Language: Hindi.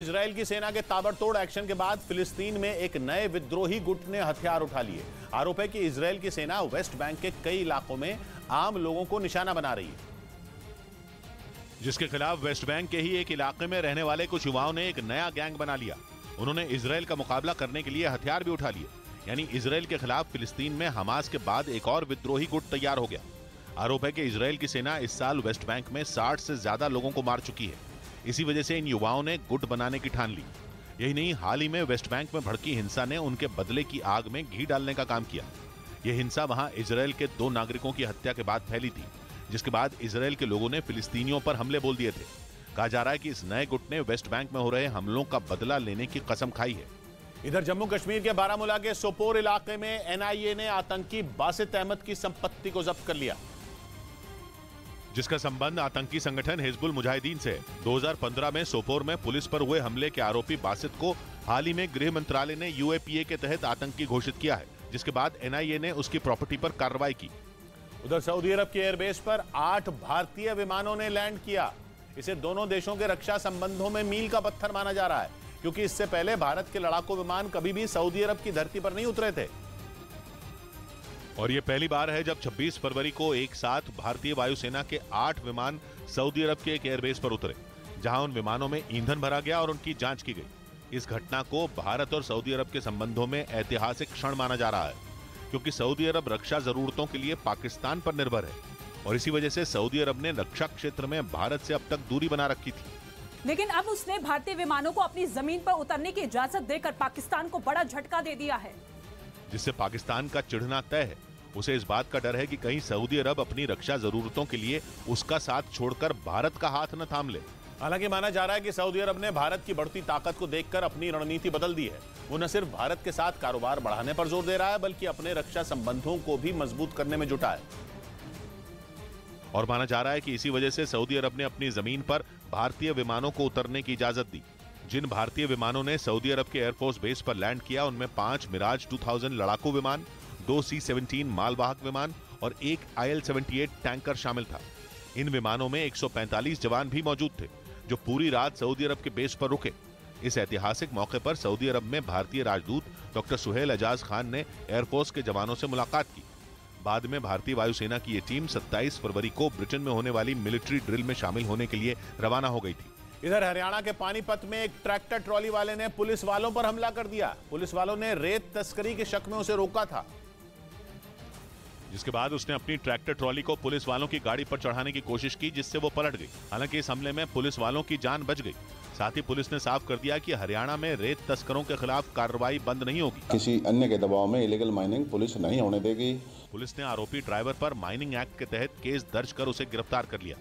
इजराइल की सेना के ताबड़तोड़ एक्शन के बाद फिलिस्तीन में एक नए विद्रोही गुट ने हथियार उठा लिए। आरोप है कि इजराइल की सेना वेस्ट बैंक के कई इलाकों में आम लोगों को निशाना बना रही है, जिसके खिलाफ वेस्ट बैंक के ही एक इलाके में रहने वाले कुछ युवाओं ने एक नया गैंग बना लिया। उन्होंने इजराइल का मुकाबला करने के लिए हथियार भी उठा लिए। यानी इजराइल के खिलाफ फिलिस्तीन में हमास के बाद एक और विद्रोही गुट तैयार हो गया। आरोप है कि इजराइल की सेना इस साल वेस्ट बैंक में 60 से ज्यादा लोगों को मार चुकी है। इसी वजह से इन युवाओं ने गुट बनाने की ठान ली। यही नहीं, हाल ही में वेस्ट बैंक में भड़की हिंसा ने उनके बदले की आग में घी डालने का काम किया। यह हिंसा वहां इजराइल के 2 नागरिकों की हत्या के बाद फैली थी, जिसके बाद इजराइल के लोगों ने फिलिस्तीनियों पर हमले बोल दिए थे। कहा जा रहा है कि इस नए गुट ने वेस्ट बैंक में हो रहे हमलों का बदला लेने की कसम खाई है। इधर जम्मू कश्मीर के बारामूला के सोपोर इलाके में एनआईए ने आतंकी बासित अहमद की संपत्ति को जब्त कर लिया, जिसका संबंध आतंकी संगठन हिजबुल मुजाहिदीन से है। 2015 में सोपोर में पुलिस पर हुए हमले के आरोपी बासित को हाल ही में गृह मंत्रालय ने यूएपीए के तहत आतंकी घोषित किया है, जिसके बाद एनआईए ने उसकी प्रॉपर्टी पर कार्रवाई की। उधर सऊदी अरब के एयरबेस पर 8 भारतीय विमानों ने लैंड किया। इसे दोनों देशों के रक्षा संबंधों में मील का पत्थर माना जा रहा है, क्योंकि इससे पहले भारत के लड़ाकू विमान कभी भी सऊदी अरब की धरती पर नहीं उतरे थे। और ये पहली बार है जब 26 फरवरी को एक साथ भारतीय वायुसेना के 8 विमान सऊदी अरब के एक एयरबेस पर उतरे, जहां उन विमानों में ईंधन भरा गया और उनकी जांच की गई। इस घटना को भारत और सऊदी अरब के संबंधों में ऐतिहासिक क्षण माना जा रहा है, क्योंकि सऊदी अरब रक्षा जरूरतों के लिए पाकिस्तान पर निर्भर है और इसी वजह से सऊदी अरब ने रक्षा क्षेत्र में भारत से अब तक दूरी बना रखी थी। लेकिन अब उसने भारतीय विमानों को अपनी जमीन पर उतरने की इजाजत देकर पाकिस्तान को बड़ा झटका दे दिया है, जिससे पाकिस्तान का चिढ़ना तय है। उसे इस बात का डर है कि कहीं सऊदी अरब अपनी रक्षा जरूरतों के लिए उसका साथ छोड़कर भारत का हाथ न थाम ले। हालांकि माना जा रहा है कि सऊदी अरब ने भारत की बढ़ती ताकत को देखकर अपनी रणनीति बदल दी है। वो न सिर्फ भारत के साथ कारोबार बढ़ाने पर जोर दे रहा है, बल्कि अपने रक्षा संबंधों को भी मजबूत करने में जुटा है। और माना जा रहा है कि इसी वजह से सऊदी अरब ने अपनी जमीन पर भारतीय विमानों को उतरने की इजाजत दी। जिन भारतीय विमानों ने सऊदी अरब के एयरफोर्स बेस पर लैंड किया, उनमें 5 मिराज 2000 लड़ाकू विमान, 2 C-17 मालवाहक विमान और 1 IL-78 टैंकर शामिल था। इन विमानों में 145 जवान भी मौजूद थे, जो पूरी रात सऊदी अरब के बेस पर रुके। इस ऐतिहासिक मौके पर सऊदी अरब में भारतीय राजदूत डॉक्टर सुहेल एजाज खान ने एयरफोर्स के जवानों से मुलाकात की। बाद में भारतीय वायुसेना की ये टीम 27 फरवरी को ब्रिटेन में होने वाली मिलिट्री ड्रिल में शामिल होने के लिए रवाना हो गई थी। इधर हरियाणा के पानीपत में एक ट्रैक्टर ट्रॉली वाले ने पुलिस वालों पर हमला कर दिया। पुलिस वालों ने रेत तस्करी के शक में उसे रोका था, जिसके बाद उसने अपनी ट्रैक्टर ट्रॉली को पुलिस वालों की गाड़ी पर चढ़ाने की कोशिश की, जिससे वो पलट गई। हालांकि इस हमले में पुलिस वालों की जान बच गई। साथ ही पुलिस ने साफ कर दिया कि हरियाणा में रेत तस्करों के खिलाफ कार्रवाई बंद नहीं होगी। किसी अन्य के दबाव में इलीगल माइनिंग पुलिस नहीं होने देगी। पुलिस ने आरोपी ड्राइवर पर माइनिंग एक्ट के तहत केस दर्ज कर उसे गिरफ्तार कर लिया।